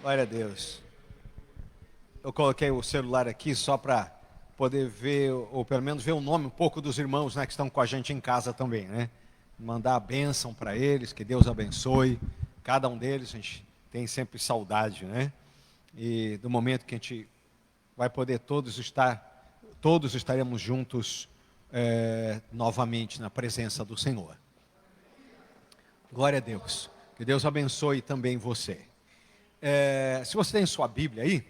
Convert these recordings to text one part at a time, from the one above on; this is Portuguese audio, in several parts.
Glória a Deus. Eu coloquei o celular aqui só para poder ver, ou pelo menos ver o nome um pouco dos irmãos, né, que estão com a gente em casa também, né? Mandar a bênção para eles, que Deus abençoe. Cada um deles, a gente tem sempre saudade, né? E do momento que a gente vai poder todos estaremos juntos novamente na presença do Senhor. Glória a Deus. Que Deus abençoe também você. Se você tem sua Bíblia aí,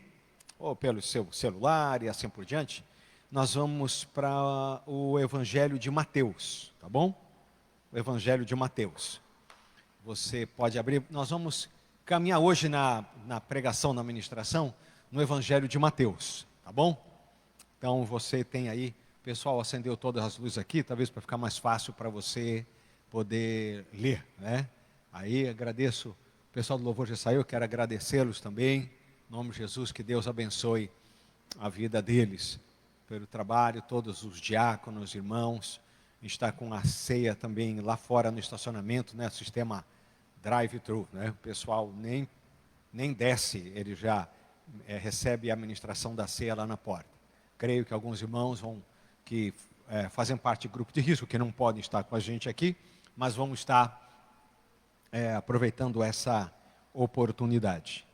ou pelo seu celular e assim por diante, nós vamos para o Evangelho de Mateus, tá bom? O Evangelho de Mateus. Você pode abrir, nós vamos caminhar hoje na pregação, na ministração, no Evangelho de Mateus, tá bom? Então você tem aí, o pessoal acendeu todas as luzes aqui, talvez para ficar mais fácil para você poder ler, né? Aí agradeço, o pessoal do Louvor já saiu, quero agradecê-los também, em nome de Jesus, que Deus abençoe a vida deles, pelo trabalho, todos os diáconos, irmãos. A gente está com a ceia também lá fora no estacionamento, né? Sistema drive-thru, né? O pessoal nem desce, ele já recebe a administração da ceia lá na porta. Creio que alguns irmãos que fazem parte do grupo de risco, que não podem estar com a gente aqui, mas vão estar aproveitando essa oportunidade.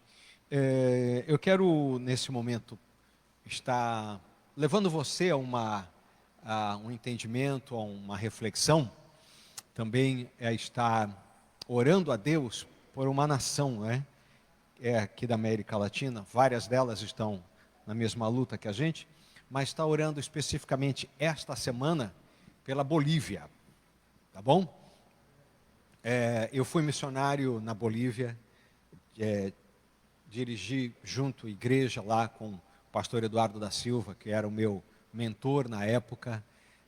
Eu quero, nesse momento, estar levando você a um entendimento, a uma reflexão, também estar orando a Deus por uma nação, né? Aqui da América Latina, várias delas estão na mesma luta que a gente, mas está orando especificamente esta semana pela Bolívia, tá bom? Eu fui missionário na Bolívia, dirigi junto à igreja lá com o pastor Eduardo da Silva, que era o meu mentor na época,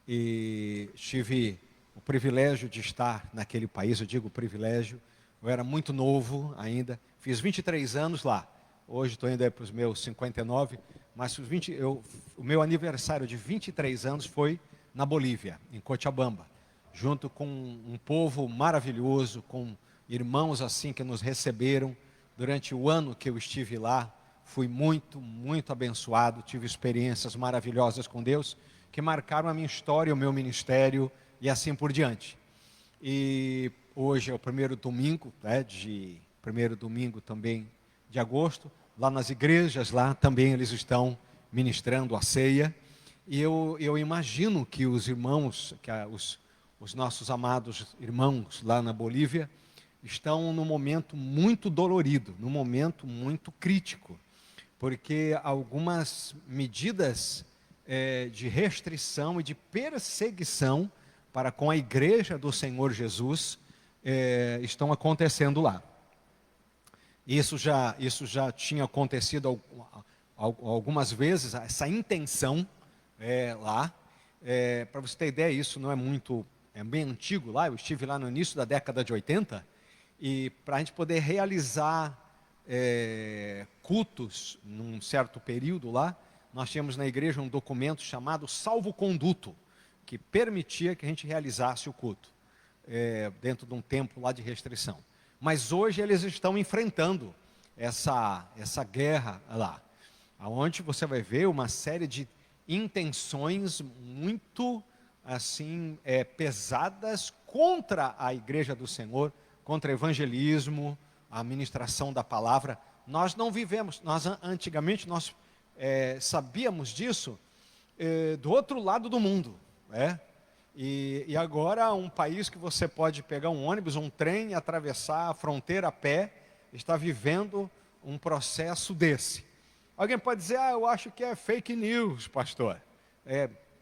e tive o privilégio de estar naquele país. Eu digo privilégio, eu era muito novo ainda, fiz 23 anos lá, hoje estou indo para os meus 59, mas o meu aniversário de 23 anos foi na Bolívia, em Cochabamba, junto com um povo maravilhoso, com irmãos assim que nos receberam. Durante o ano que eu estive lá, fui muito, muito abençoado, tive experiências maravilhosas com Deus, que marcaram a minha história, o meu ministério e assim por diante. E hoje é o primeiro domingo também de agosto, lá nas igrejas, lá também eles estão ministrando a ceia, e eu imagino que os irmãos, os nossos amados irmãos lá na Bolívia, estão num momento muito dolorido, num momento muito crítico, porque algumas medidas de restrição e de perseguição para com a igreja do Senhor Jesus estão acontecendo lá. Isso já tinha acontecido algumas vezes, essa intenção lá. Para você ter ideia, isso não é muito, é bem antigo lá, eu estive lá no início da década de 80, e para a gente poder realizar cultos num certo período lá, nós tínhamos na igreja um documento chamado salvo-conduto, que permitia que a gente realizasse o culto, dentro de um tempo lá de restrição. Mas hoje eles estão enfrentando essa guerra lá, onde você vai ver uma série de intenções muito assim pesadas contra a igreja do Senhor, contra o evangelismo, a ministração da palavra. Nós não vivemos, antigamente nós sabíamos disso do outro lado do mundo, e agora um país que você pode pegar um ônibus, um trem, atravessar a fronteira a pé, está vivendo um processo desse. Alguém pode dizer, eu acho que é fake news, pastor.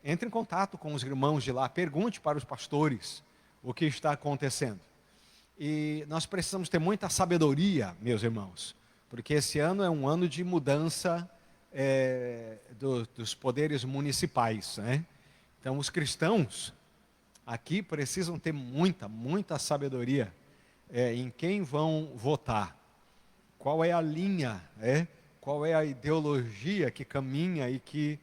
Entre em contato com os irmãos de lá, pergunte para os pastores o que está acontecendo. E nós precisamos ter muita sabedoria, meus irmãos, porque esse ano é um ano de mudança dos poderes municipais, né? Então os cristãos aqui precisam ter muita sabedoria em quem vão votar, qual é a linha, qual é a ideologia que caminha e que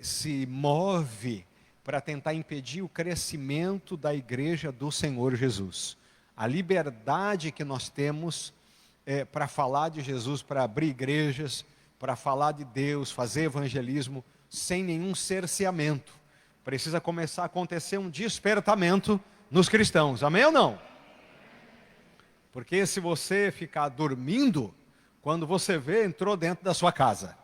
se move para tentar impedir o crescimento da igreja do Senhor Jesus. A liberdade que nós temos para falar de Jesus, para abrir igrejas, para falar de Deus, fazer evangelismo, sem nenhum cerceamento. Precisa começar a acontecer um despertamento nos cristãos, amém ou não? Porque se você ficar dormindo, quando você vê, entrou dentro da sua casa.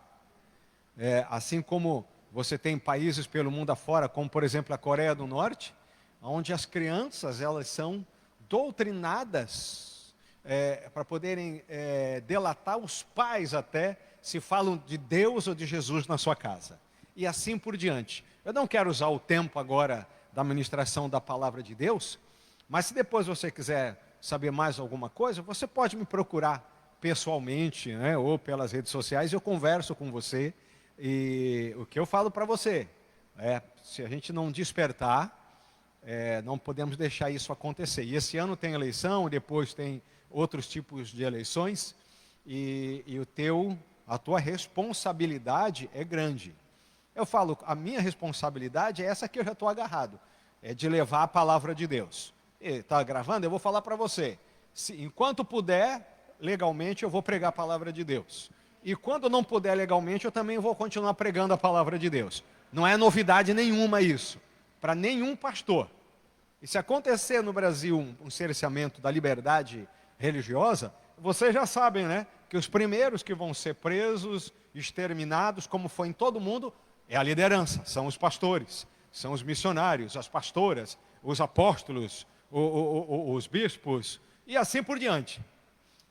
Assim como você tem países pelo mundo afora, como por exemplo a Coreia do Norte, onde as crianças elas são doutrinadas para poderem delatar os pais até, se falam de Deus ou de Jesus na sua casa. E assim por diante. Eu não quero usar o tempo agora da ministração da palavra de Deus, mas se depois você quiser saber mais alguma coisa, você pode me procurar pessoalmente, né, ou pelas redes sociais, eu converso com você. E o que eu falo para você se a gente não despertar, não podemos deixar isso acontecer. E esse ano tem eleição, depois tem outros tipos de eleições, e a tua responsabilidade é grande. Eu falo, a minha responsabilidade é essa que eu já estou agarrado, é de levar a palavra de Deus. Está gravando? Eu vou falar para você, enquanto puder, legalmente eu vou pregar a palavra de Deus. E quando não puder legalmente, eu também vou continuar pregando a palavra de Deus. Não é novidade nenhuma isso, para nenhum pastor. E se acontecer no Brasil um cerceamento da liberdade religiosa, vocês já sabem, né? Que os primeiros que vão ser presos, exterminados, como foi em todo mundo, é a liderança, são os pastores, são os missionários, as pastoras, os apóstolos, os bispos, e assim por diante.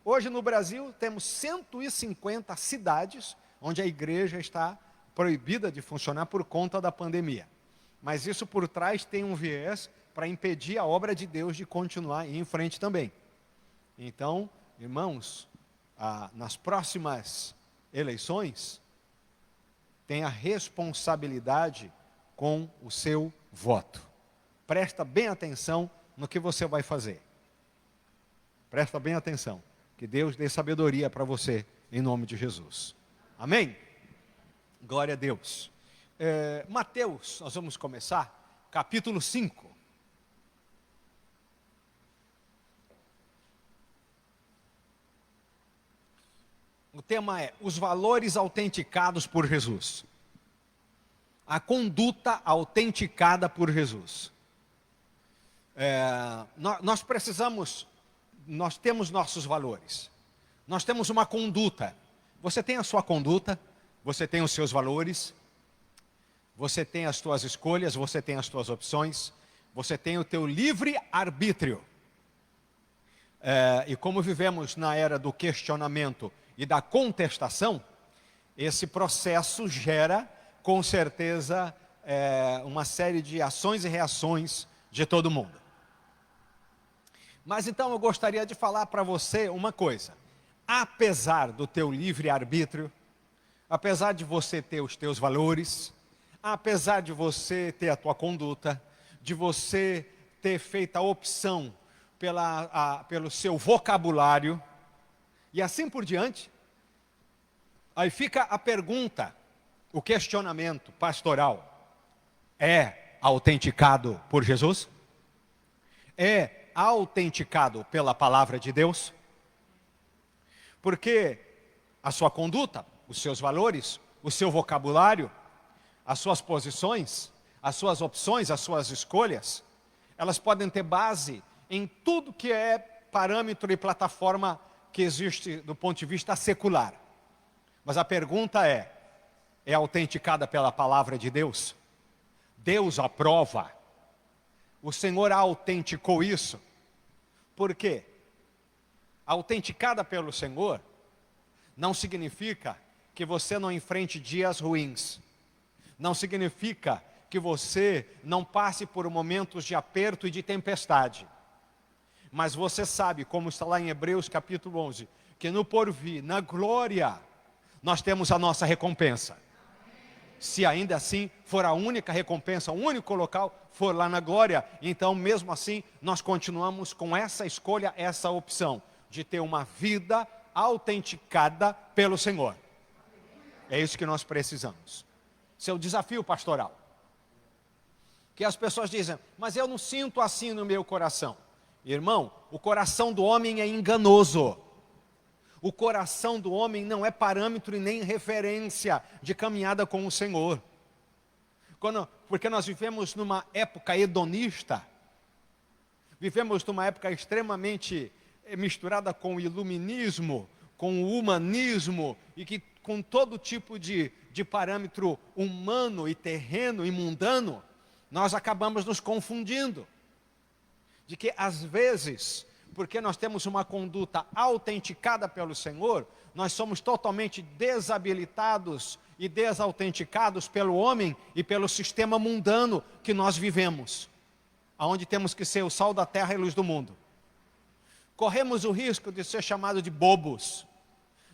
Hoje no Brasil temos 150 cidades onde a igreja está proibida de funcionar por conta da pandemia. Mas isso por trás tem um viés para impedir a obra de Deus de continuar em frente também. Então, irmãos, nas próximas eleições, tenha responsabilidade com o seu voto. Presta bem atenção no que você vai fazer. Presta bem atenção. Que Deus dê sabedoria para você, em nome de Jesus. Amém? Glória a Deus. Mateus, nós vamos começar, capítulo 5. O tema é os valores autenticados por Jesus. A conduta autenticada por Jesus. Nós temos nossos valores. Nós temos uma conduta. Você tem a sua conduta, você tem os seus valores, você tem as suas escolhas, você tem as suas opções, você tem o teu livre arbítrio. E como vivemos na era do questionamento e da contestação, esse processo gera, com certeza, uma série de ações e reações de todo mundo. Mas então eu gostaria de falar para você uma coisa. Apesar do teu livre-arbítrio, apesar de você ter os teus valores, apesar de você ter a tua conduta, de você ter feito a opção pelo seu vocabulário, e assim por diante, aí fica a pergunta, o questionamento pastoral: é autenticado por Jesus? É autenticado pela palavra de Deus? Porque a sua conduta, os seus valores, o seu vocabulário, as suas posições, as suas opções, as suas escolhas, elas podem ter base em tudo que é parâmetro e plataforma que existe do ponto de vista secular. Mas a pergunta é autenticada pela palavra de Deus? Deus aprova? O Senhor autenticou isso? Por quê? Autenticada pelo Senhor não significa que você não enfrente dias ruins. Não significa que você não passe por momentos de aperto e de tempestade. Mas você sabe, como está lá em Hebreus capítulo 11, que no porvir, na glória, nós temos a nossa recompensa. Se ainda assim for a única recompensa, o único local for lá na glória, então mesmo assim nós continuamos com essa escolha, essa opção de ter uma vida autenticada pelo Senhor. É isso que nós precisamos. Seu desafio pastoral. Que as pessoas dizem, mas eu não sinto assim no meu coração. Irmão, o coração do homem é enganoso. O coração do homem não é parâmetro e nem referência de caminhada com o Senhor. Porque nós vivemos numa época hedonista, vivemos numa época extremamente misturada com o iluminismo, com o humanismo, e que com todo tipo de parâmetro humano e terreno e mundano, nós acabamos nos confundindo. De que às vezes, porque nós temos uma conduta autenticada pelo Senhor, nós somos totalmente desabilitados e desautenticados pelo homem e pelo sistema mundano que nós vivemos, aonde temos que ser o sal da terra e luz do mundo. Corremos o risco de ser chamados de bobos,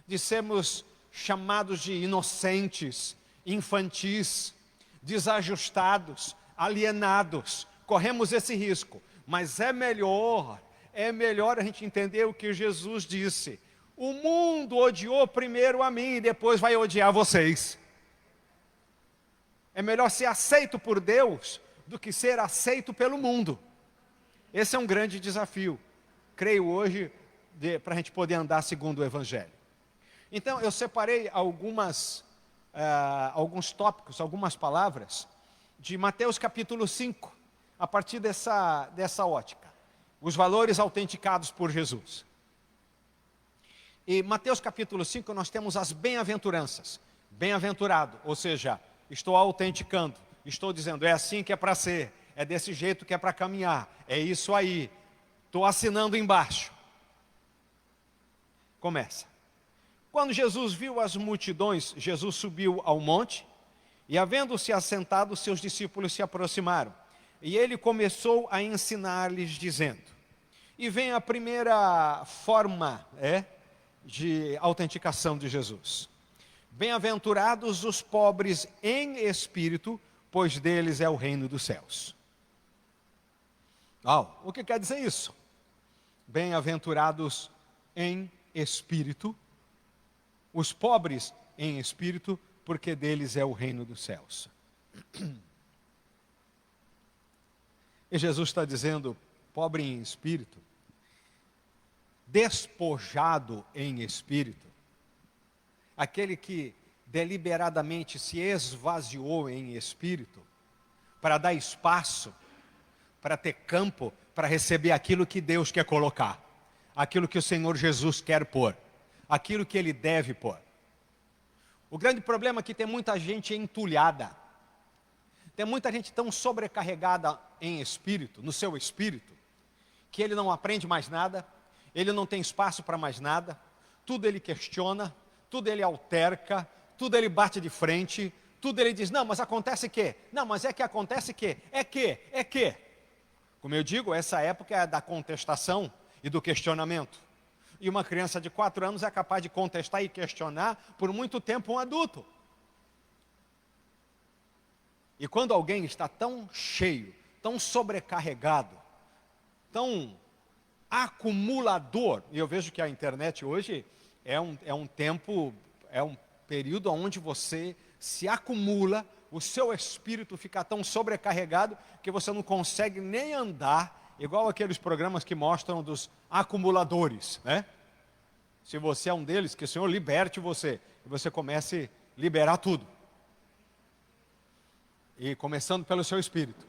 de sermos chamados de inocentes, infantis, desajustados, alienados. Corremos esse risco, mas é melhor a gente entender o que Jesus disse. O mundo odiou primeiro a mim e depois vai odiar vocês. É melhor ser aceito por Deus do que ser aceito pelo mundo. Esse é um grande desafio, creio hoje, para a gente poder andar segundo o Evangelho. Então eu separei alguns tópicos, algumas palavras, de Mateus capítulo 5, a partir dessa ótica. Os valores autenticados por Jesus. E Mateus capítulo 5 nós temos as bem-aventuranças. Bem-aventurado, ou seja, estou autenticando, estou dizendo, é assim que é para ser, é desse jeito que é para caminhar, é isso aí, estou assinando embaixo. Começa. Quando Jesus viu as multidões, Jesus subiu ao monte, e havendo-se assentado, seus discípulos se aproximaram. E ele começou a ensinar-lhes, dizendo, e vem a primeira forma de autenticação de Jesus. Bem-aventurados os pobres em espírito, pois deles é o reino dos céus. O que quer dizer isso? Bem-aventurados em espírito, os pobres em espírito, porque deles é o reino dos céus. E Jesus está dizendo, pobre em espírito, despojado em espírito, aquele que deliberadamente se esvaziou em espírito, para dar espaço, para ter campo, para receber aquilo que Deus quer colocar, aquilo que o Senhor Jesus quer pôr, aquilo que Ele deve pôr. O grande problema é que tem muita gente entulhada, tem muita gente tão sobrecarregada em espírito, no seu espírito, que ele não aprende mais nada, ele não tem espaço para mais nada, tudo ele questiona, tudo ele alterca, tudo ele bate de frente, tudo ele diz, não, mas acontece que, não, mas é que acontece que, é que. Como eu digo, essa época é da contestação e do questionamento. E uma criança de 4 anos é capaz de contestar e questionar por muito tempo um adulto. E quando alguém está tão cheio, tão sobrecarregado, tão acumulador, e eu vejo que a internet hoje é um tempo, é um período onde você se acumula, o seu espírito fica tão sobrecarregado que você não consegue nem andar, igual aqueles programas que mostram dos acumuladores, né? Se você é um deles, que o Senhor liberte você, e você comece a liberar tudo. E começando pelo seu espírito,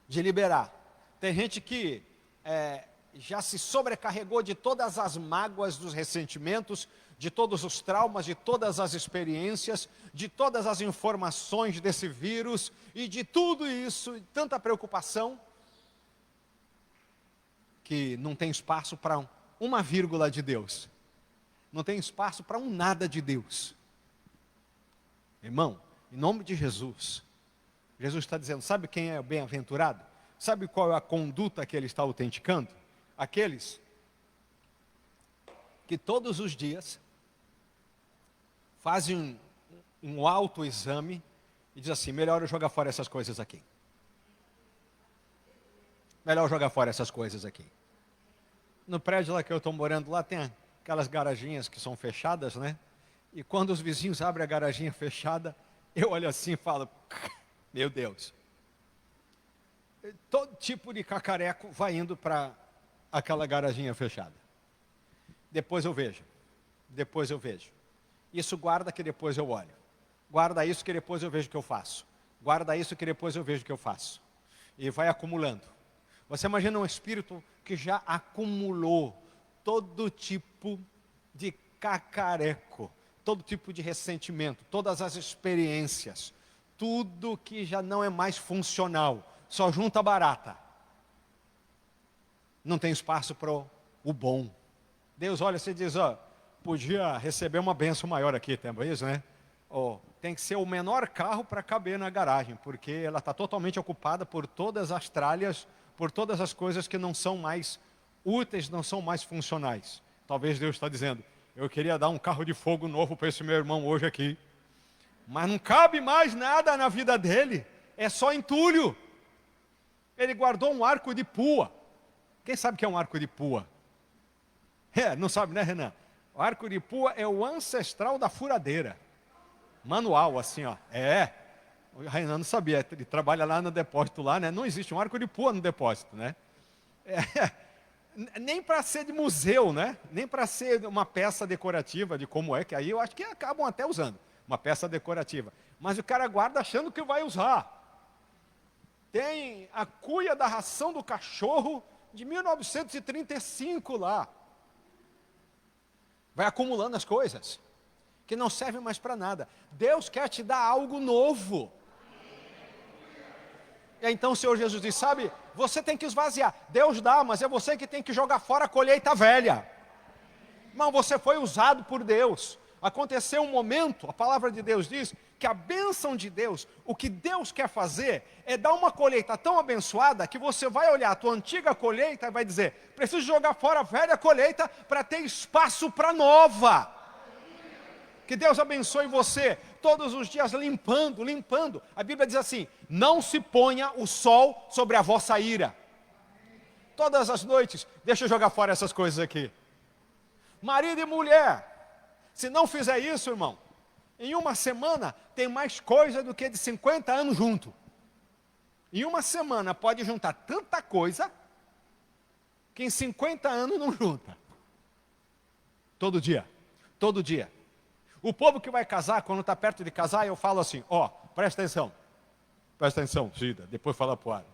de liberar. Tem gente que já se sobrecarregou de todas as mágoas dos ressentimentos, de todos os traumas, de todas as experiências, de todas as informações desse vírus, e de tudo isso, tanta preocupação, que não tem espaço para uma vírgula de Deus. Não tem espaço para um nada de Deus. Irmão, em nome de Jesus, Jesus está dizendo, sabe quem é o bem-aventurado? Sabe qual é a conduta que ele está autenticando? Aqueles que todos os dias fazem um autoexame e dizem assim, melhor eu jogar fora essas coisas aqui. Melhor jogar fora essas coisas aqui. No prédio lá que eu estou morando, lá tem aquelas garaginhas que são fechadas, né? E quando os vizinhos abrem a garaginha fechada, eu olho assim e falo, meu Deus. Todo tipo de cacareco vai indo para aquela garaginha fechada. Depois eu vejo. depois eu vejo. Isso guarda que depois eu olho. Guarda isso que depois eu vejo o que eu faço. Guarda isso que depois eu vejo o que eu faço. E vai acumulando. Você imagina um espírito que já acumulou todo tipo de cacareco, todo tipo de ressentimento, todas as experiências, tudo que já não é mais funcional, só junta barata. Não tem espaço para o bom. Deus olha e diz, ó, podia receber uma bênção maior aqui, tem isso, né? Tem que ser o menor carro para caber na garagem, porque ela está totalmente ocupada por todas as tralhas, por todas as coisas que não são mais úteis, não são mais funcionais. Talvez Deus está dizendo, eu queria dar um carro de fogo novo para esse meu irmão hoje aqui, mas não cabe mais nada na vida dele, é só entulho. Ele guardou um arco de pua. Quem sabe o que é um arco de pua? Não sabe, né, Renan? O arco de pua é o ancestral da furadeira. Manual, assim, ó. O Renan não sabia, ele trabalha lá no depósito lá, né? Não existe um arco de pua no depósito, né? Nem para ser de museu, né? Nem para ser uma peça decorativa de como é, que aí eu acho que acabam até usando uma peça decorativa. Mas o cara guarda achando que vai usar. Tem a cuia da ração do cachorro de 1935 lá. Vai acumulando as coisas que não servem mais para nada. Deus quer te dar algo novo. E então o Senhor Jesus diz, sabe, você tem que esvaziar. Deus dá, mas é você que tem que jogar fora a colheita velha. Irmão, você foi usado por Deus. Aconteceu um momento, a palavra de Deus diz, que a bênção de Deus, o que Deus quer fazer, é dar uma colheita tão abençoada, que você vai olhar a tua antiga colheita e vai dizer, preciso jogar fora a velha colheita, para ter espaço para nova. Que Deus abençoe você, todos os dias limpando, limpando. A Bíblia diz assim, não se ponha o sol sobre a vossa ira. Todas as noites, deixa eu jogar fora essas coisas aqui. Marido e mulher, se não fizer isso, irmão, em uma semana tem mais coisa do que de 50 anos junto. Em uma semana pode juntar tanta coisa, que em 50 anos não junta. Todo dia, todo dia. O povo que vai casar, quando está perto de casar, eu falo assim, presta atenção, Cida, depois fala para o ar.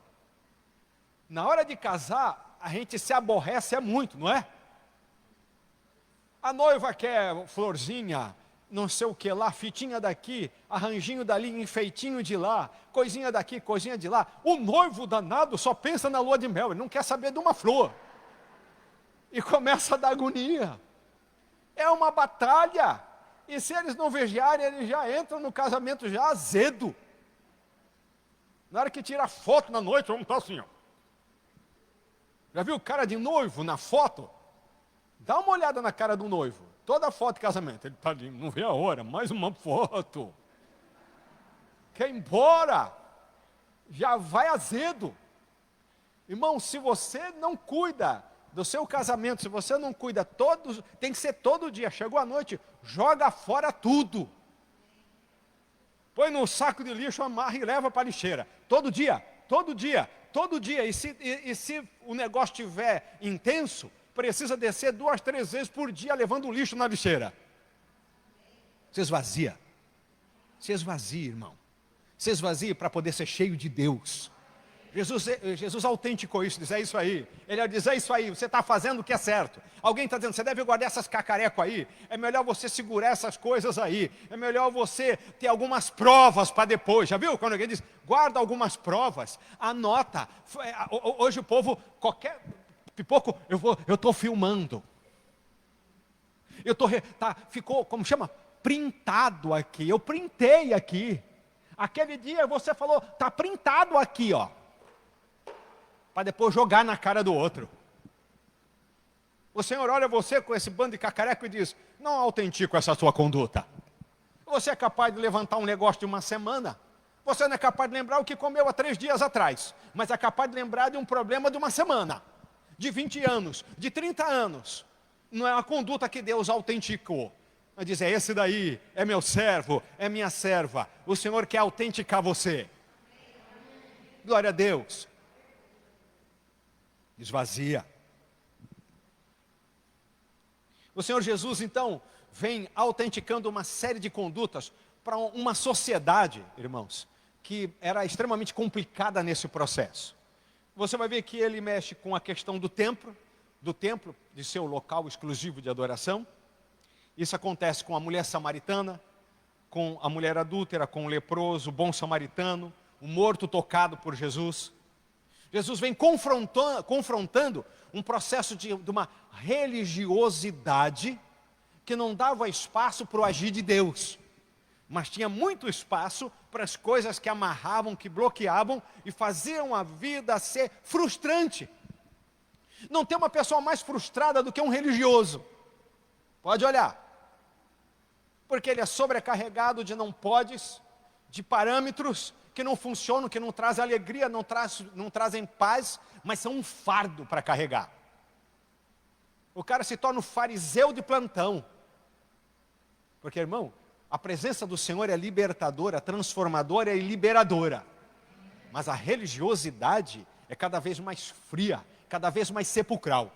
Na hora de casar, a gente se aborrece muito, não é? A noiva quer florzinha, não sei o que lá, fitinha daqui, arranjinho dali, enfeitinho de lá, coisinha daqui, coisinha de lá. O noivo danado só pensa na lua de mel, ele não quer saber de uma flor. E começa a dar agonia. É uma batalha. E se eles não vigiarem, eles já entram no casamento já azedo. Na hora que tira foto na noite, vamos estar assim, ó. Já viu o cara de noivo na foto? Dá uma olhada na cara do noivo. Toda foto de casamento. Ele está ali, não vê a hora, mais uma foto. Quer ir embora? Já vai azedo. Irmão, se você não cuida do seu casamento, se você não cuida tem que ser todo dia. Chegou a noite, joga fora tudo. Põe no saco de lixo, amarra e leva para a lixeira. Todo dia, todo dia, todo dia. E se o negócio estiver intenso, precisa descer 2, 3 vezes por dia levando o lixo na lixeira. Se esvazia. Se esvazia, irmão. Se esvazia para poder ser cheio de Deus. Jesus autenticou isso, diz, é isso aí. Ele diz, é isso aí, você está fazendo o que é certo. Alguém está dizendo, você deve guardar essas cacarecos aí. É melhor você segurar essas coisas aí. É melhor você ter algumas provas para depois. Já viu quando alguém diz, guarda algumas provas, anota. Hoje o povo, qualquer pipoco, eu estou filmando. Ficou, como chama? Printado aqui. Eu printei aqui. Aquele dia você falou, está printado aqui, ó. Para depois jogar na cara do outro. O Senhor olha você com esse bando de cacareco e diz, não autentico essa sua conduta. Você é capaz de levantar um negócio de uma semana. Você não é capaz de lembrar o que comeu há 3 dias atrás. Mas é capaz de lembrar de um problema de uma semana. De 20 anos, de 30 anos. Não é uma conduta que Deus autenticou. Mas diz, esse daí é meu servo, é minha serva. O Senhor quer autenticar você. Glória a Deus. Esvazia. O Senhor Jesus, então, vem autenticando uma série de condutas para uma sociedade, irmãos, que era extremamente complicada nesse processo. Você vai ver que ele mexe com a questão do templo, de ser o local exclusivo de adoração. Isso acontece com a mulher samaritana, com a mulher adúltera, com o leproso, o bom samaritano, o morto tocado por Jesus. Jesus vem confrontando um processo de uma religiosidade que não dava espaço para o agir de Deus, mas tinha muito espaço para as coisas que amarravam, que bloqueavam e faziam a vida ser frustrante. Não tem uma pessoa mais frustrada do que um religioso. Pode olhar. Porque ele é sobrecarregado de não podes, de parâmetros que não funcionam, que não trazem alegria, não trazem paz, mas são um fardo para carregar. O cara se torna um fariseu de plantão. Porque, irmão, a presença do Senhor é libertadora, transformadora e liberadora. Mas a religiosidade é cada vez mais fria, cada vez mais sepulcral.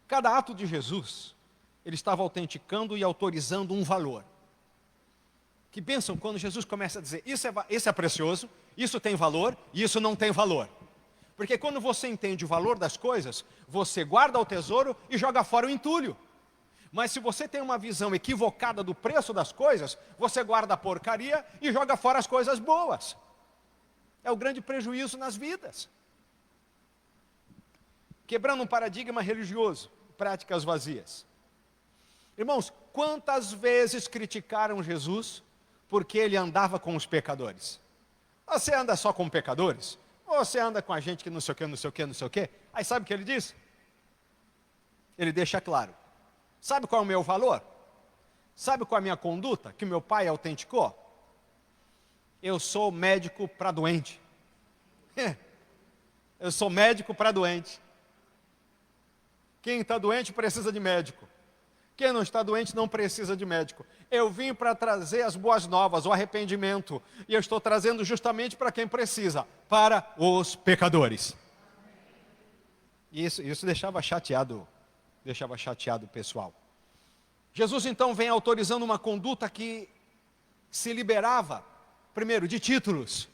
Cada ato de Jesus, ele estava autenticando e autorizando um valor. Que bênção quando Jesus começa a dizer, isso é precioso, isso tem valor e isso não tem valor. Porque quando você entende o valor das coisas, você guarda o tesouro e joga fora o entulho. Mas se você tem uma visão equivocada do preço das coisas, você guarda a porcaria e joga fora as coisas boas. É o grande prejuízo nas vidas. Quebrando um paradigma religioso, práticas vazias. Irmãos, quantas vezes criticaram Jesus porque ele andava com os pecadores? Você anda só com pecadores? Ou você anda com a gente que não sei o que, não sei o que, não sei o que? Aí sabe o que ele diz? Ele deixa claro. Sabe qual é o meu valor? Sabe qual é a minha conduta que meu pai autenticou? Eu sou médico para doente. Eu sou médico para doente. Quem está doente precisa de médico. Quem não está doente não precisa de médico. Eu vim para trazer as boas novas, o arrependimento. E eu estou trazendo justamente para quem precisa, para os pecadores. E isso deixava chateado o pessoal. Jesus então vem autorizando uma conduta que se liberava, primeiro, de títulos.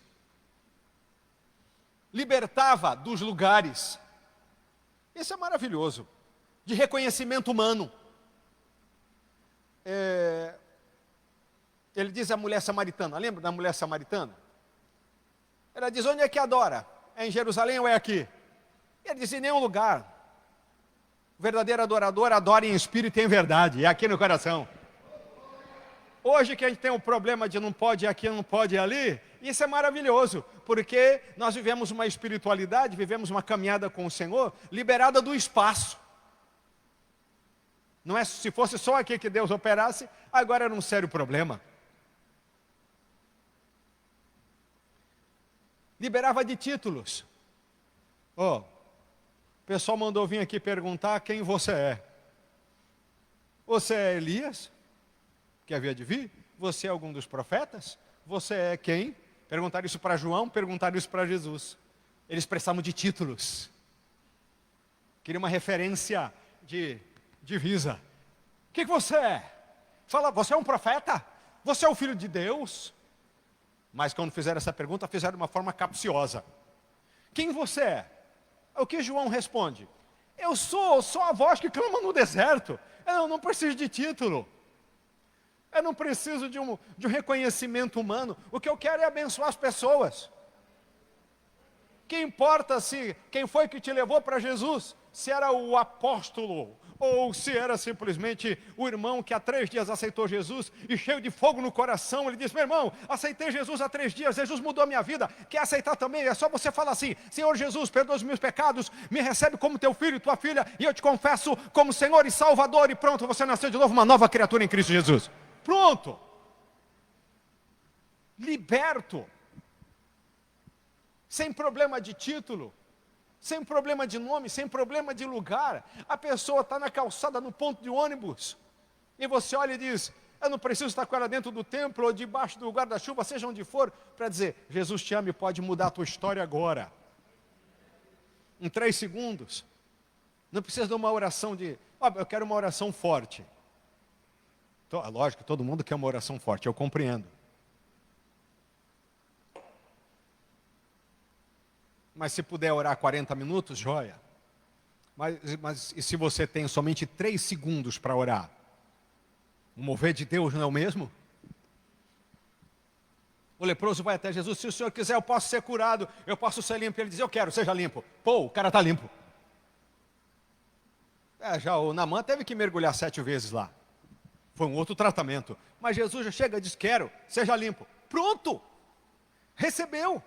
Libertava dos lugares. Isso é maravilhoso. De reconhecimento humano. Ele diz à mulher samaritana, lembra da mulher samaritana? Ela diz, onde é que adora? É em Jerusalém ou é aqui? Ele diz, em nenhum lugar. O verdadeiro adorador adora em espírito e em verdade, é aqui no coração. Hoje que a gente tem um problema de não pode ir aqui, não pode ir ali, isso é maravilhoso, porque nós vivemos uma espiritualidade, vivemos uma caminhada com o Senhor, liberada do espaço. Não é, se fosse só aqui que Deus operasse, agora era um sério problema. Liberava de títulos. O pessoal mandou vir aqui perguntar quem você é. Você é Elias, que havia de vir? Você é algum dos profetas? Você é quem? Perguntaram isso para João, perguntaram isso para Jesus. Eles precisavam de títulos. Queria uma referência de divisa. O que você é? Fala, você é um profeta? Você é o filho de Deus? Mas quando fizeram essa pergunta, fizeram de uma forma capciosa. Quem você é? O que João responde? Eu sou a voz que clama no deserto. Eu não preciso de título. Eu não preciso de um reconhecimento humano. O que eu quero é abençoar as pessoas. Que importa se quem foi que te levou para Jesus? Se era o apóstolo, ou se era simplesmente o irmão que há 3 dias aceitou Jesus e cheio de fogo no coração, ele disse, meu irmão, aceitei Jesus há 3 dias, Jesus mudou a minha vida, quer aceitar também? É só você falar assim, Senhor Jesus, perdoa os meus pecados, me recebe como teu filho e tua filha, e eu te confesso como Senhor e Salvador, e pronto, você nasceu de novo uma nova criatura em Cristo Jesus. Pronto. Liberto. Sem problema de título. Sem problema de nome, sem problema de lugar. A pessoa está na calçada, no ponto de ônibus. E você olha e diz, eu não preciso estar com ela dentro do templo ou debaixo do guarda-chuva, seja onde for, para dizer, Jesus te ama e pode mudar a tua história agora. Em 3 segundos. Não precisa de uma oração eu quero uma oração forte. Lógico, todo mundo quer uma oração forte, eu compreendo. Mas se puder orar 40 minutos, joia. Mas e se você tem somente 3 segundos para orar? O mover de Deus não é o mesmo? O leproso vai até Jesus: se o Senhor quiser, eu posso ser curado, eu posso ser limpo. Ele diz: eu quero, seja limpo. Pô, o cara está limpo. Já o Naamã teve que mergulhar 7 vezes lá. Foi um outro tratamento. Mas Jesus já chega e diz: quero, seja limpo. Pronto! Recebeu.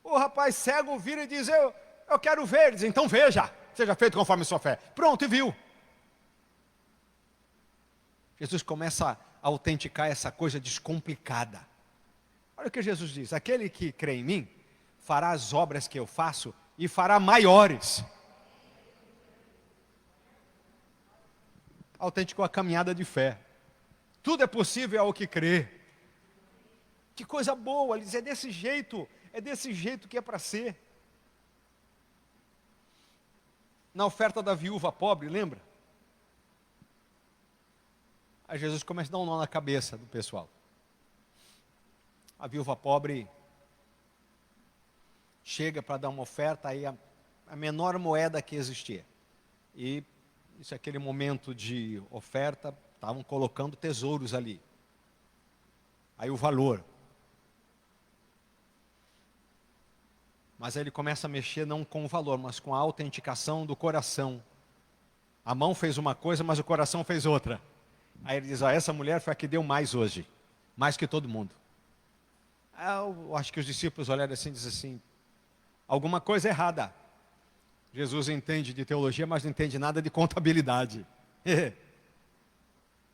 O rapaz cego vira e diz: eu quero ver. Ele diz: então veja, seja feito conforme a sua fé. Pronto, e viu. Jesus começa a autenticar essa coisa descomplicada. Olha o que Jesus diz: aquele que crê em mim, fará as obras que eu faço e fará maiores. Autenticou a caminhada de fé. Tudo é possível ao que crê. Que coisa boa. Ele diz: é desse jeito que é para ser. Na oferta da viúva pobre, lembra? Aí Jesus começa a dar um nó na cabeça do pessoal. A viúva pobre chega para dar uma oferta, aí a menor moeda que existia. E isso é aquele momento de oferta, estavam colocando tesouros ali. Aí o valor. Mas aí ele começa a mexer não com o valor, mas com a autenticação do coração. A mão fez uma coisa, mas o coração fez outra. Aí ele diz: essa mulher foi a que deu mais hoje, mais que todo mundo. Eu acho que os discípulos olharam assim e dizem assim: alguma coisa errada. Jesus entende de teologia, mas não entende nada de contabilidade.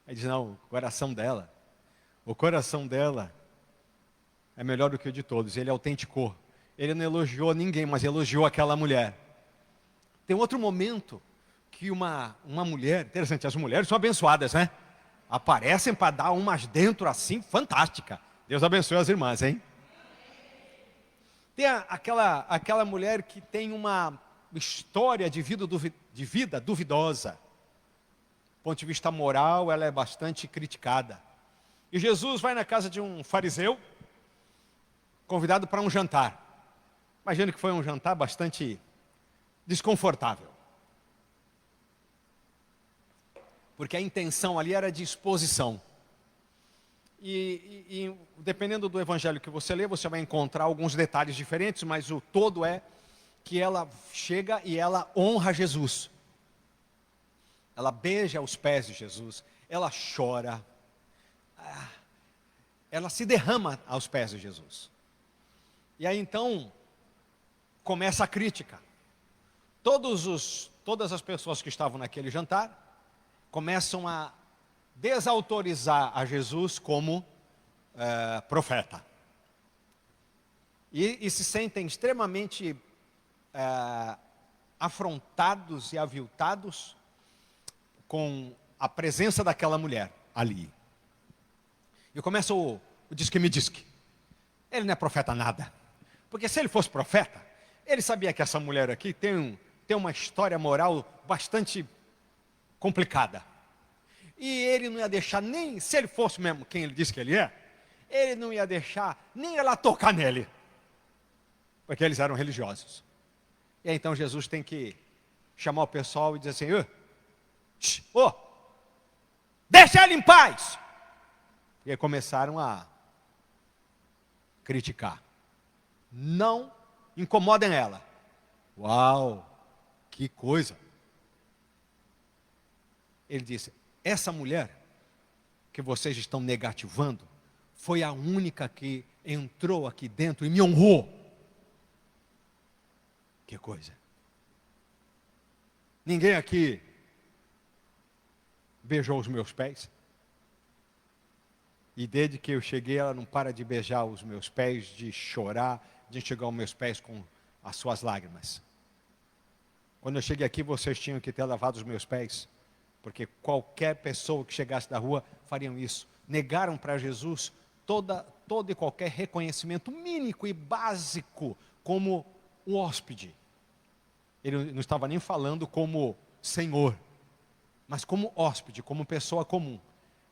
Aí diz: não, o coração dela é melhor do que o de todos. Ele autenticou. Ele não elogiou ninguém, mas elogiou aquela mulher. Tem outro momento que uma mulher, interessante, as mulheres são abençoadas, né? Aparecem para dar umas dentro assim, fantástica. Deus abençoe as irmãs, hein? Tem aquela mulher que tem uma história de vida duvidosa. Do ponto de vista moral, ela é bastante criticada. E Jesus vai na casa de um fariseu, convidado para um jantar. Imagino que foi um jantar bastante desconfortável. Porque a intenção ali era de exposição. E dependendo do evangelho que você lê, você vai encontrar alguns detalhes diferentes, mas o todo é que ela chega e ela honra Jesus. Ela beija os pés de Jesus, ela chora, ela se derrama aos pés de Jesus. E aí então começa a crítica. Todas as pessoas que estavam naquele jantar começam a desautorizar a Jesus como profeta. E se sentem extremamente afrontados e aviltados com a presença daquela mulher ali. E começa o diz-que-me-diz-que. Ele não é profeta nada. Porque se ele fosse profeta, ele sabia que essa mulher aqui tem uma história moral bastante complicada. E ele não ia deixar nem, se ele fosse mesmo quem ele disse que ele é, ele não ia deixar nem ela tocar nele. Porque eles eram religiosos. E aí então Jesus tem que chamar o pessoal e dizer assim: deixa ela em paz. E aí começaram a criticar. Não incomodem ela. Uau, que coisa. Ele disse: essa mulher que vocês estão negativando foi a única que entrou aqui dentro e me honrou. Que coisa. Ninguém aqui beijou os meus pés. E desde que eu cheguei, ela não para de beijar os meus pés, de chorar, de enxugar os meus pés com as suas lágrimas. Quando eu cheguei aqui, vocês tinham que ter lavado os meus pés, porque qualquer pessoa que chegasse da rua fariam isso. Negaram para Jesus todo e qualquer reconhecimento mínimo e básico como um hóspede. Ele não estava nem falando como Senhor, mas como hóspede, como pessoa comum.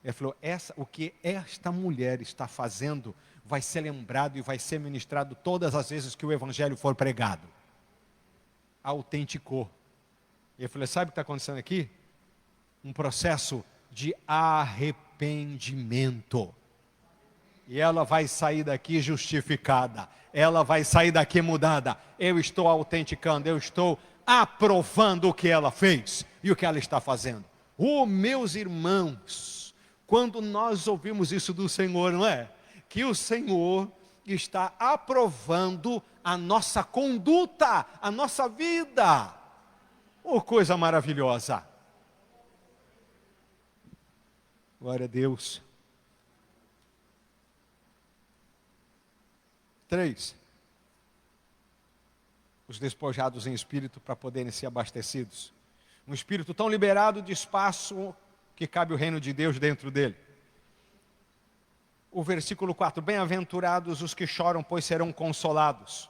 Ele falou, o que esta mulher está fazendo vai ser lembrado e vai ser ministrado todas as vezes que o evangelho for pregado. Autenticou. Ele falou, sabe o que está acontecendo aqui? Um processo de arrependimento. E ela vai sair daqui justificada. Ela vai sair daqui mudada. Eu estou autenticando, eu estou aprovando o que ela fez e o que ela está fazendo. Meus irmãos, quando nós ouvimos isso do Senhor, não é? Que o Senhor está aprovando a nossa conduta, a nossa vida. Coisa maravilhosa. Glória a Deus. 3. Os despojados em espírito para poderem ser abastecidos. Um espírito tão liberado de espaço que cabe o reino de Deus dentro dele. O versículo 4. Bem-aventurados os que choram, pois serão consolados.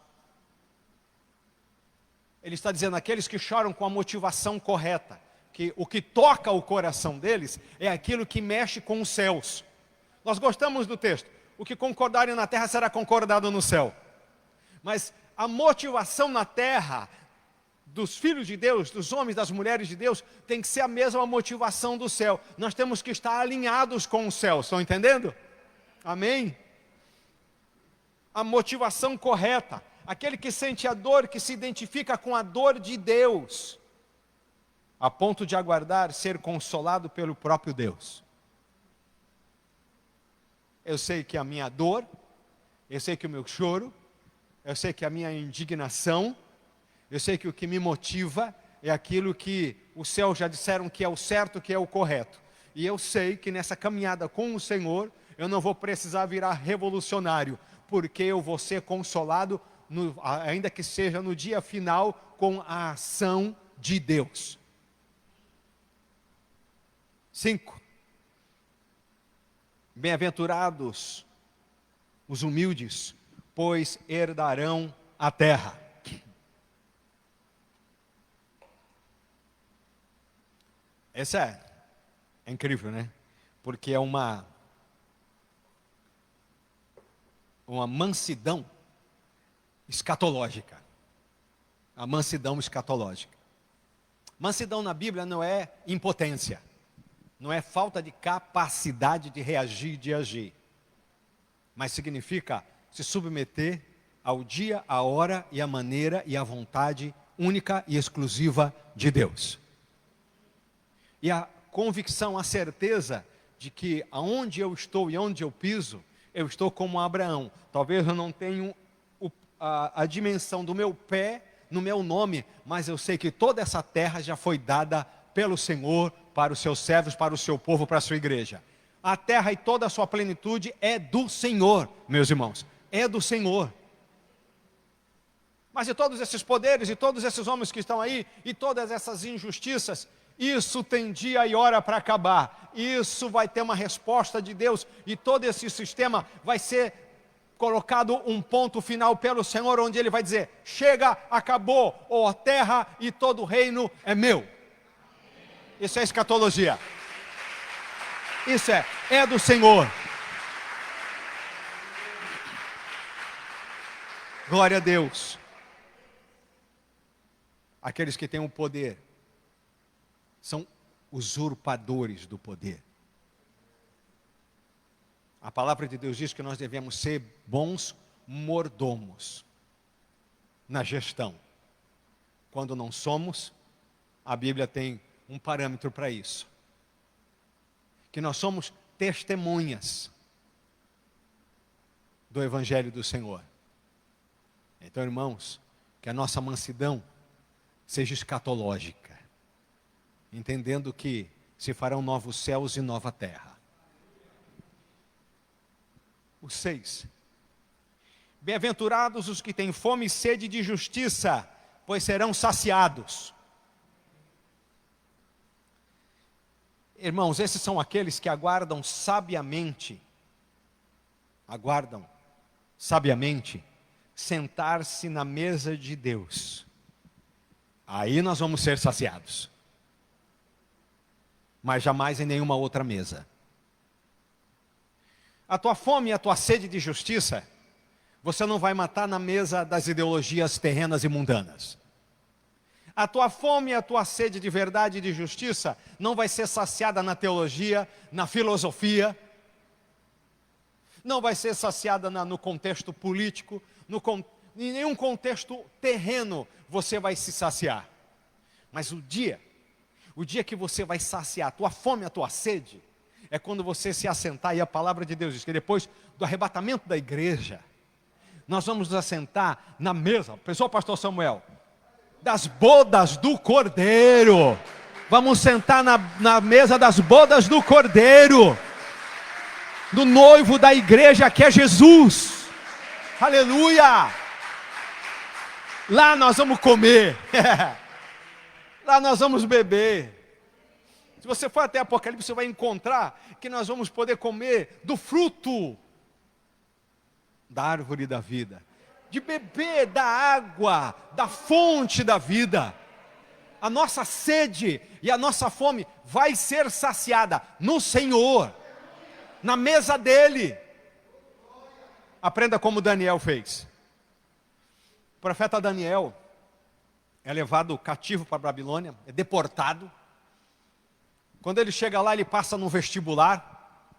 Ele está dizendo, aqueles que choram com a motivação correta. Que o que toca o coração deles é aquilo que mexe com os céus. Nós gostamos do texto. O que concordarem na terra será concordado no céu. Mas a motivação na terra dos filhos de Deus, dos homens, das mulheres de Deus, tem que ser a mesma motivação do céu. Nós temos que estar alinhados com o céu. Estão entendendo? Amém? A motivação correta. Aquele que sente a dor, que se identifica com a dor de Deus, a ponto de aguardar ser consolado pelo próprio Deus. Eu sei que a minha dor, eu sei que o meu choro, eu sei que a minha indignação, eu sei que o que me motiva é aquilo que os céus já disseram que é o certo, que é o correto. E eu sei que nessa caminhada com o Senhor, eu não vou precisar virar revolucionário, porque eu vou ser consolado, ainda que seja no dia final, com a ação de Deus. 5. Bem-aventurados os humildes, pois herdarão a terra. Essa é incrível, né? Porque é uma mansidão escatológica. A mansidão escatológica. Mansidão na Bíblia não é impotência. Não é falta de capacidade de reagir e de agir. Mas significa se submeter ao dia, à hora e à maneira e à vontade única e exclusiva de Deus. E a convicção, a certeza de que aonde eu estou e onde eu piso, eu estou como Abraão. Talvez eu não tenha a dimensão do meu pé no meu nome, mas eu sei que toda essa terra já foi dada pelo Senhor para os seus servos, para o seu povo, para a sua igreja. A terra e toda a sua plenitude é do Senhor, meus irmãos. É do Senhor. Mas e todos esses poderes, e todos esses homens que estão aí, e todas essas injustiças, isso tem dia e hora para acabar. Isso vai ter uma resposta de Deus, e todo esse sistema vai ser colocado um ponto final pelo Senhor, onde Ele vai dizer, chega, acabou, a terra e todo o reino é meu. Isso é escatologia. Isso é do Senhor. Glória a Deus. Aqueles que têm o poder são usurpadores do poder. A palavra de Deus diz que nós devemos ser bons mordomos na gestão. Quando não somos, a Bíblia tem um parâmetro para isso. Que nós somos testemunhas do Evangelho do Senhor. Então, irmãos, que a nossa mansidão seja escatológica, entendendo que se farão novos céus e nova terra. O 6. Bem-aventurados os que têm fome e sede de justiça, pois serão saciados. Irmãos, esses são aqueles que aguardam sabiamente sentar-se na mesa de Deus. Aí nós vamos ser saciados. Mas jamais em nenhuma outra mesa. A tua fome e a tua sede de justiça, você não vai matar na mesa das ideologias terrenas e mundanas. A tua fome e a tua sede de verdade e de justiça não vai ser saciada na teologia, na filosofia, não vai ser saciada no contexto político, em nenhum contexto terreno você vai se saciar. Mas o dia que você vai saciar a tua fome e a tua sede, é quando você se assentar, e a palavra de Deus diz que depois do arrebatamento da igreja, nós vamos nos assentar na mesa, pensou pastor Samuel, das bodas do Cordeiro. Vamos sentar na mesa das bodas do Cordeiro, do noivo da igreja que é Jesus. Aleluia! Lá nós vamos comer, lá nós vamos beber. Se você for até Apocalipse, você vai encontrar que nós vamos poder comer do fruto da árvore da vida, de beber da água, da fonte da vida. A nossa sede e a nossa fome vai ser saciada no Senhor, na mesa dEle. Aprenda como Daniel fez. O profeta Daniel é levado cativo para a Babilônia, é deportado. Quando ele chega lá, ele passa no vestibular,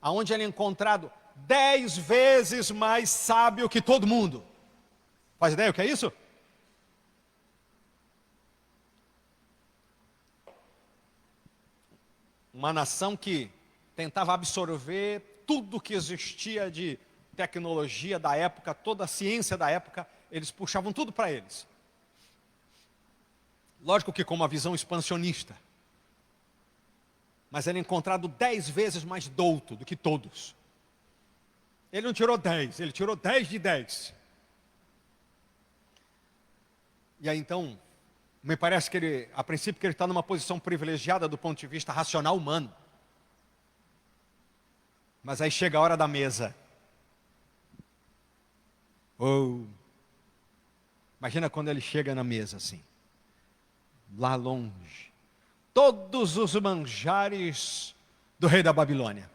aonde ele é encontrado 10 vezes mais sábio que todo mundo. Faz ideia o que é isso? Uma nação que tentava absorver tudo que existia de tecnologia da época, toda a ciência da época, eles puxavam tudo para eles. Lógico que com uma visão expansionista. Mas ele é encontrado 10 vezes mais douto do que todos. Ele não tirou 10, ele tirou 10 de 10. E aí então, me parece que ele, a princípio, que ele está numa posição privilegiada do ponto de vista racional humano. Mas aí chega a hora da mesa. Imagina quando ele chega na mesa assim, lá longe. Todos os manjares do rei da Babilônia.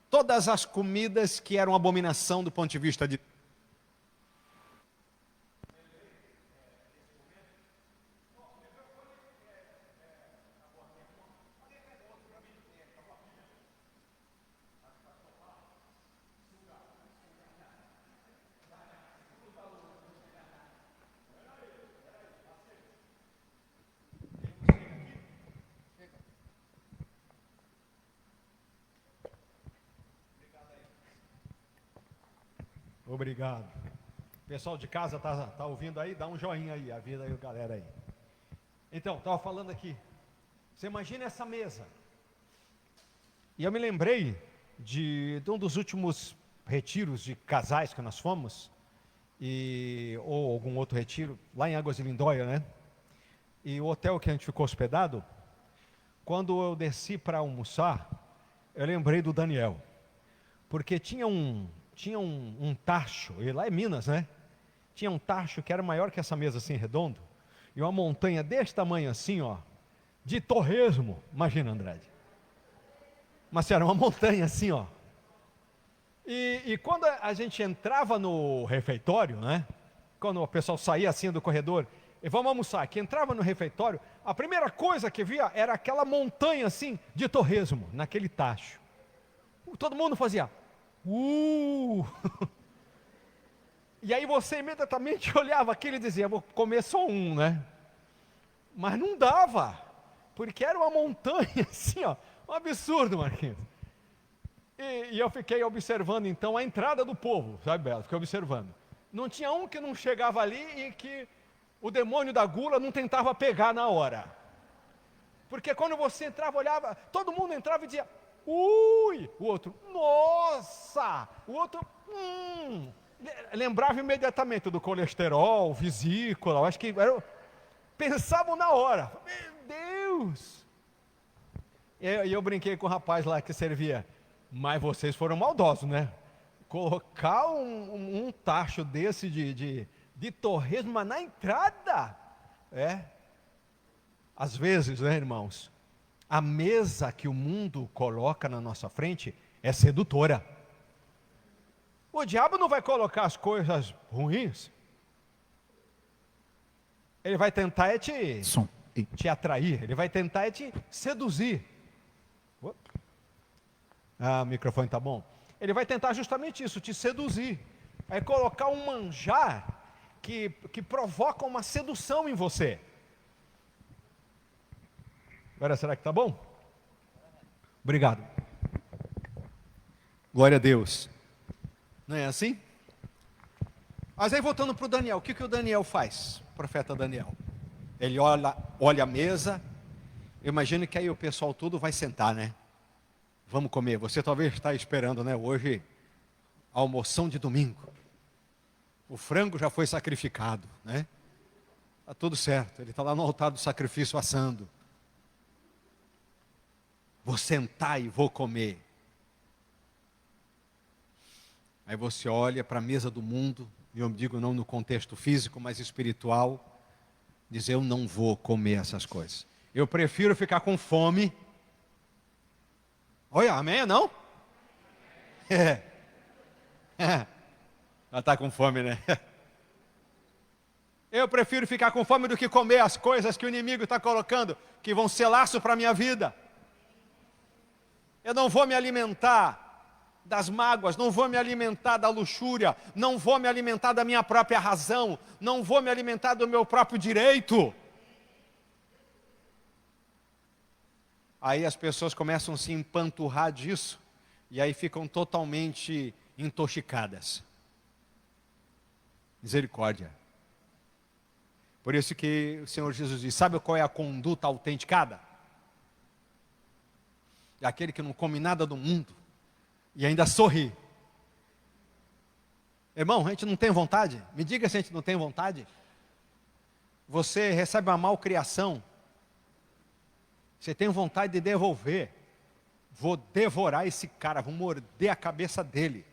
Todas as comidas que eram abominação do ponto de vista de... Obrigado. Pessoal de casa tá ouvindo aí? Dá um joinha aí, avisa aí a galera aí. Então, estava falando aqui. Você imagina essa mesa. E eu me lembrei de um dos últimos retiros de casais que nós fomos, ou algum outro retiro, lá em Águas de Lindóia, né? E o hotel que a gente ficou hospedado, quando eu desci para almoçar, eu lembrei do Daniel. Porque tinha um tacho, e lá é Minas, né? Tinha um tacho que era maior que essa mesa assim, redondo, e uma montanha desse tamanho assim, ó, de torresmo. Imagina, Andrade. Mas era uma montanha assim, ó. E quando a gente entrava no refeitório, né? Quando o pessoal saía assim do corredor, e vamos almoçar, que entrava no refeitório, a primeira coisa que via era aquela montanha assim, de torresmo, naquele tacho. Todo mundo fazia... E aí você imediatamente olhava aquilo e dizia, vou comer só um, né? Mas não dava, porque era uma montanha assim, ó, um absurdo, Marquinhos. E eu fiquei observando então a entrada do povo, sabe, Bela? Fiquei observando. Não tinha um que não chegava ali e que o demônio da gula não tentava pegar na hora. Porque quando você entrava, olhava, todo mundo entrava e dizia, ui! O outro, nossa! O outro, lembrava imediatamente do colesterol, vesícula, acho que pensavam na hora, meu Deus! E eu brinquei com o rapaz lá que servia, mas vocês foram maldosos, né? Colocar um tacho desse de torresmo, mas na entrada, Às vezes, né, irmãos, a mesa que o mundo coloca na nossa frente é sedutora. O diabo não vai colocar as coisas ruins. Ele vai tentar te atrair, ele vai tentar te seduzir. O microfone tá bom? Ele vai tentar justamente isso, te seduzir. Vai colocar um manjar que provoca uma sedução em você. Agora, será que tá bom? Obrigado. Glória a Deus. Não é assim? Mas aí voltando para o Daniel, o que o Daniel faz? O profeta Daniel. Ele olha a mesa. Eu imagino que aí o pessoal todo vai sentar, né? Vamos comer. Você talvez está esperando, né? Hoje, a almoção de domingo. O frango já foi sacrificado, né? Está tudo certo. Ele está lá no altar do sacrifício assando. Vou sentar e vou comer. Aí você olha para a mesa do mundo, e eu digo não no contexto físico, mas espiritual, diz: eu não vou comer essas coisas. Eu prefiro ficar com fome. Olha, amém, não? Ela está com fome, né? Eu prefiro ficar com fome do que comer as coisas que o inimigo está colocando, que vão ser laço para a minha vida. Eu não vou me alimentar das mágoas, não vou me alimentar da luxúria, não vou me alimentar da minha própria razão, não vou me alimentar do meu próprio direito. Aí as pessoas começam a se empanturrar disso, e aí ficam totalmente intoxicadas. Misericórdia. Por isso que o Senhor Jesus diz: sabe qual é a conduta autenticada? É aquele que não come nada do mundo e ainda sorri. Irmão, a gente não tem vontade? Me diga se a gente não tem vontade. Você recebe uma malcriação, você tem vontade de devolver. Vou devorar esse cara, vou morder a cabeça dele.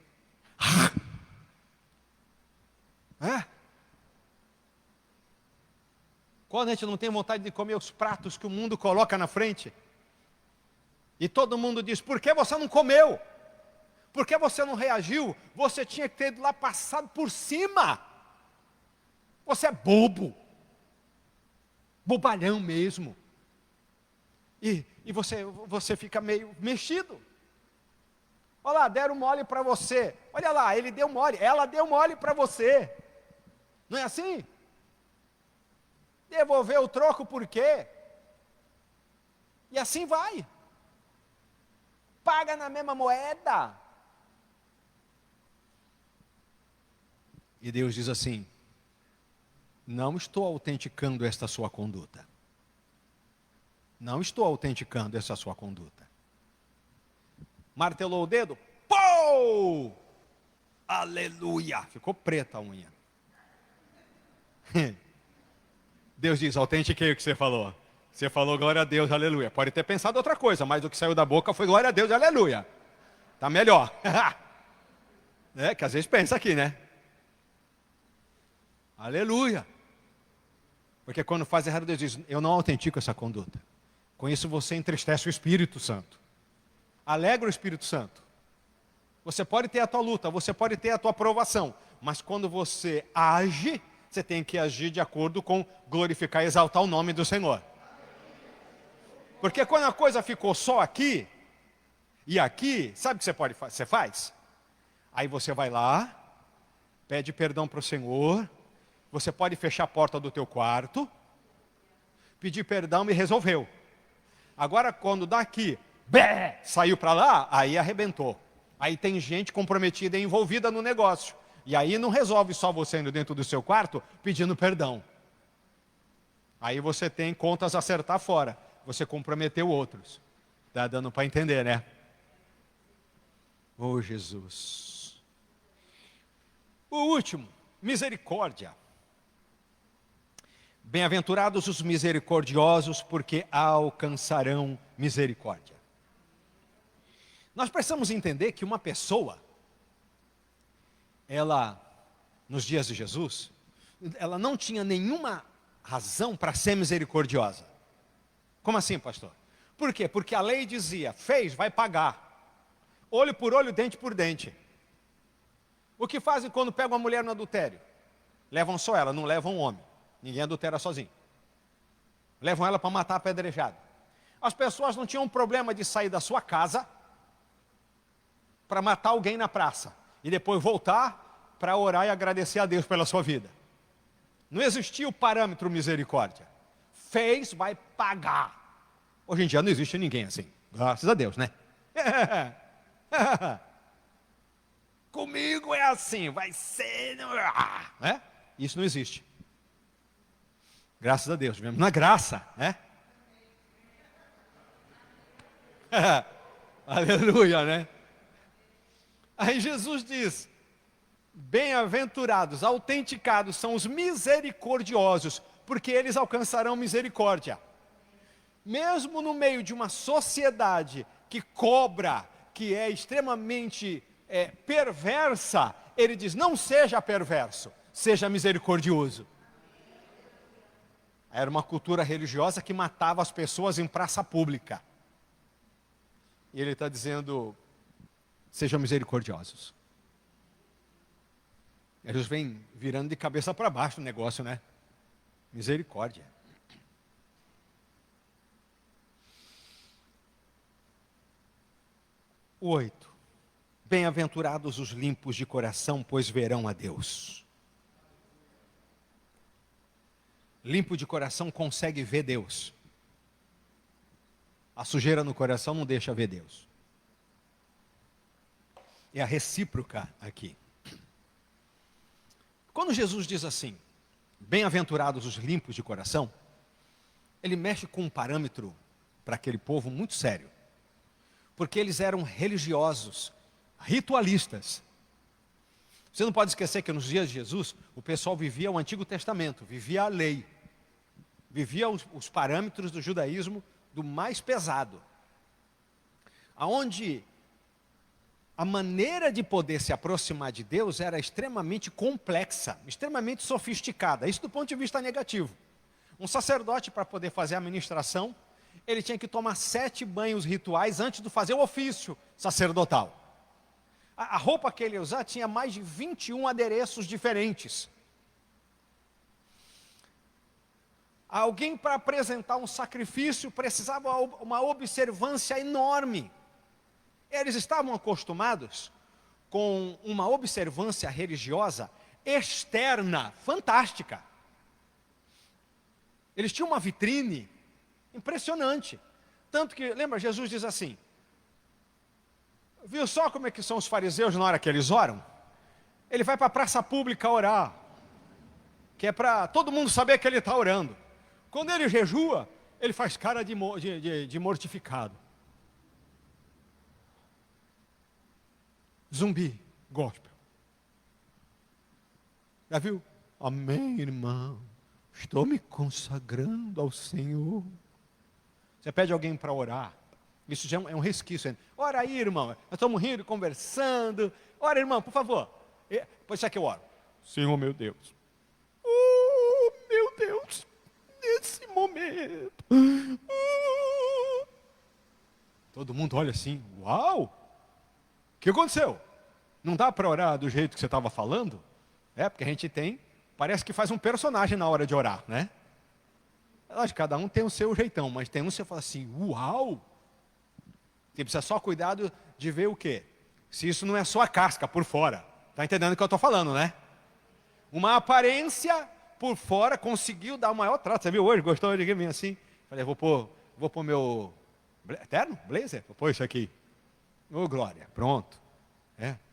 Quando a gente não tem vontade de comer os pratos que o mundo coloca na frente, e todo mundo diz: por que você não comeu? Por que você não reagiu? Você tinha que ter ido lá passado por cima. Você é bobo. Bobalhão mesmo. E você fica meio mexido. Olha lá, deram mole para você. Olha lá, ele deu mole, ela deu mole para você. Não é assim? Devolver o troco por quê? E assim vai. Paga na mesma moeda. E Deus diz assim: não estou autenticando esta sua conduta. Não estou autenticando essa sua conduta. Martelou o dedo, pô! Aleluia! Ficou preta a unha. Deus diz: autentiquei o que você falou. Você falou glória a Deus, aleluia. Pode ter pensado outra coisa, mas o que saiu da boca foi glória a Deus, aleluia. Tá melhor. Que às vezes pensa aqui, né? Aleluia. Porque quando faz errado, Deus diz: eu não autentico essa conduta. Com isso você entristece o Espírito Santo. Alegra o Espírito Santo. Você pode ter a tua luta, você pode ter a tua aprovação, mas quando você age, você tem que agir de acordo com glorificar e exaltar o nome do Senhor. Porque quando a coisa ficou só aqui e aqui, sabe o que você faz? Aí você vai lá, pede perdão para o Senhor, você pode fechar a porta do teu quarto, pedir perdão e resolveu. Agora quando daqui, saiu para lá, aí arrebentou. Aí tem gente comprometida e envolvida no negócio. E aí não resolve só você indo dentro do seu quarto pedindo perdão. Aí você tem contas a acertar fora. Você comprometeu outros. Está dando para entender, né? Oh, Jesus. O último, misericórdia. Bem-aventurados os misericordiosos, porque alcançarão misericórdia. Nós precisamos entender que uma pessoa, ela, nos dias de Jesus, ela não tinha nenhuma razão para ser misericordiosa. Como assim, pastor? Por quê? Porque a lei dizia, fez, vai pagar. Olho por olho, dente por dente. O que fazem quando pegam uma mulher no adultério? Levam só ela, não levam o homem. Ninguém adultera sozinho. Levam ela para matar apedrejado. As pessoas não tinham problema de sair da sua casa para matar alguém na praça. E depois voltar para orar e agradecer a Deus pela sua vida. Não existia o parâmetro misericórdia. Fez, vai pagar. Hoje em dia não existe ninguém assim. Graças a Deus, né? Comigo é assim, vai ser... né? Isso não existe. Graças a Deus, vivemos na graça, né? Aleluia, né? Aí Jesus diz, bem-aventurados, autenticados são os misericordiosos, porque eles alcançarão misericórdia. Mesmo no meio de uma sociedade que cobra, que é extremamente perversa, ele diz, não seja perverso, seja misericordioso. Era uma cultura religiosa que matava as pessoas em praça pública. E ele está dizendo, sejam misericordiosos. Eles vêm virando de cabeça para baixo o negócio, né? Misericórdia. O 8. Bem-aventurados os limpos de coração, pois verão a Deus. Limpo de coração consegue ver Deus. A sujeira no coração não deixa ver Deus. É a recíproca aqui. Quando Jesus diz assim, bem-aventurados os limpos de coração, ele mexe com um parâmetro para aquele povo muito sério. Porque eles eram religiosos, ritualistas. Você não pode esquecer que nos dias de Jesus, o pessoal vivia o Antigo Testamento, vivia a lei. Vivia os parâmetros do judaísmo do mais pesado. Aonde a maneira de poder se aproximar de Deus era extremamente complexa, extremamente sofisticada. Isso do ponto de vista negativo. Um sacerdote, para poder fazer a ministração, ele tinha que tomar 7 banhos rituais antes de fazer o ofício sacerdotal. A roupa que ele ia usar tinha mais de 21 adereços diferentes. Alguém para apresentar um sacrifício precisava uma observância enorme. Eles estavam acostumados com uma observância religiosa externa, fantástica. Eles tinham uma vitrine impressionante. Tanto que, lembra, Jesus diz assim, viu só como é que são os fariseus na hora que eles oram? Ele vai para a praça pública orar, que é para todo mundo saber que ele está orando. Quando ele jejua, ele faz cara de mortificado. Zumbi, gospel. Já viu? Amém, irmão. Estou me consagrando ao Senhor. Você pede alguém para orar. Isso já é um resquício. Ora aí, irmão. Nós estamos rindo, conversando. Ora, irmão, por favor. Pois é que eu oro. Senhor, meu Deus. Oh, meu Deus. Nesse momento. Todo mundo olha assim. Uau. O que aconteceu? Não dá para orar do jeito que você estava falando? Porque a gente parece que faz um personagem na hora de orar, né? Lógico, cada um tem o seu jeitão, mas tem um que você fala assim, uau! Você precisa só cuidado de ver o quê? Se isso não é só a casca por fora. Está entendendo o que eu estou falando, né? Uma aparência por fora conseguiu dar o maior trato. Você viu hoje? Gostou de mim assim? Falei, vou pôr meu terno, blazer? Vou pôr isso aqui. Ô, glória, pronto.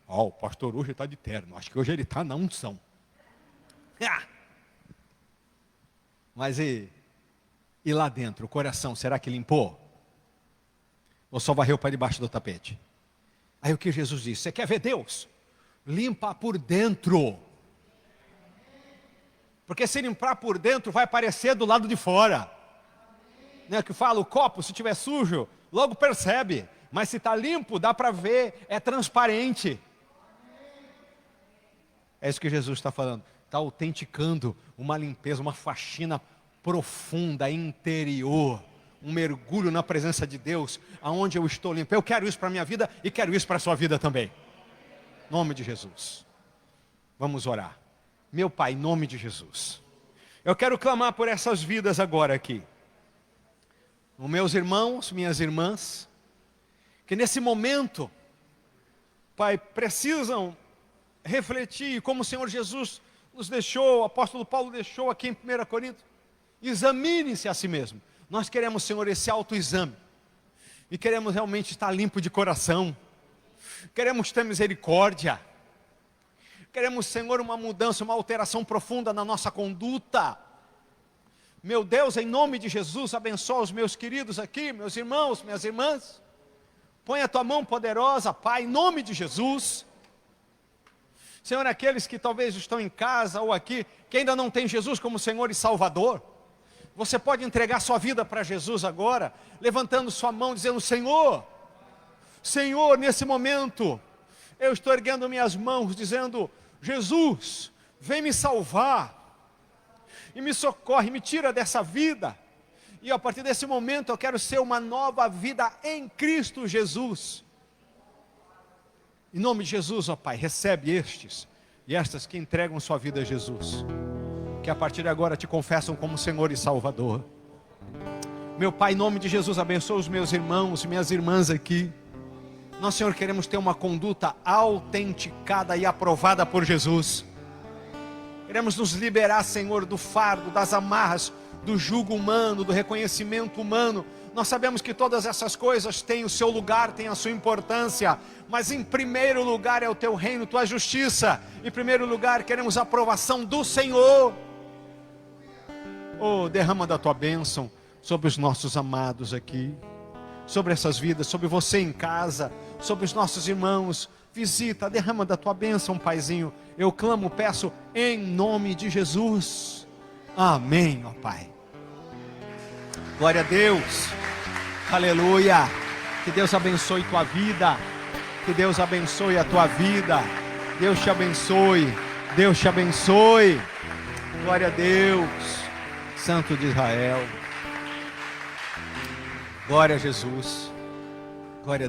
O pastor hoje está de terno. Acho que hoje ele está na unção. Mas e lá dentro, o coração, será que limpou? Ou só varreu para debaixo do tapete? Aí o que Jesus disse? Você quer ver Deus? Limpa por dentro. Porque se limpar por dentro, vai aparecer do lado de fora. Né, que fala, o copo, se estiver sujo, logo percebe. Mas se está limpo, dá para ver, é transparente. É isso que Jesus está falando. Está autenticando uma limpeza, uma faxina profunda, interior, um mergulho na presença de Deus, aonde eu estou limpo. Eu quero isso para a minha vida e quero isso para a sua vida também. Em nome de Jesus. Vamos orar. Meu Pai, em nome de Jesus, eu quero clamar por essas vidas agora aqui. Os meus irmãos, minhas irmãs, que nesse momento, Pai, precisam refletir como o Senhor Jesus nos deixou, o apóstolo Paulo deixou aqui em 1 Coríntios. Examine-se a si mesmo. Nós queremos, Senhor, esse autoexame. E queremos realmente estar limpo de coração. Queremos ter misericórdia. Queremos, Senhor, uma mudança, uma alteração profunda na nossa conduta. Meu Deus, em nome de Jesus, abençoa os meus queridos aqui, meus irmãos, minhas irmãs. Põe a tua mão poderosa, Pai, em nome de Jesus. Senhor, aqueles que talvez estão em casa ou aqui, que ainda não têm Jesus como Senhor e Salvador, você pode entregar sua vida para Jesus agora, levantando sua mão, dizendo: Senhor, Senhor, nesse momento, eu estou erguendo minhas mãos, dizendo: Jesus, vem me salvar, e me socorre, me tira dessa vida, e a partir desse momento eu quero ser uma nova vida em Cristo Jesus. Em nome de Jesus, ó Pai, recebe estes e estas que entregam sua vida a Jesus, que a partir de agora te confessam como Senhor e Salvador. Meu Pai, em nome de Jesus, abençoa os meus irmãos e minhas irmãs aqui. Nós, Senhor, queremos ter uma conduta autenticada e aprovada por Jesus. Queremos nos liberar, Senhor, do fardo, das amarras, do jugo humano, do reconhecimento humano. Nós sabemos que todas essas coisas têm o seu lugar, têm a sua importância, mas em primeiro lugar é o teu reino, tua justiça. Em primeiro lugar queremos a aprovação do Senhor. Oh, derrama da tua bênção sobre os nossos amados aqui, sobre essas vidas, sobre você em casa, sobre os nossos irmãos. Visita, derrama da tua bênção, Paizinho. Eu clamo, peço em nome de Jesus. Amém, ó Pai. Glória a Deus. Aleluia. Que Deus abençoe tua vida. Que Deus abençoe a tua vida. Deus te abençoe. Deus te abençoe. Glória a Deus. Santo de Israel. Glória a Jesus. Glória a Deus.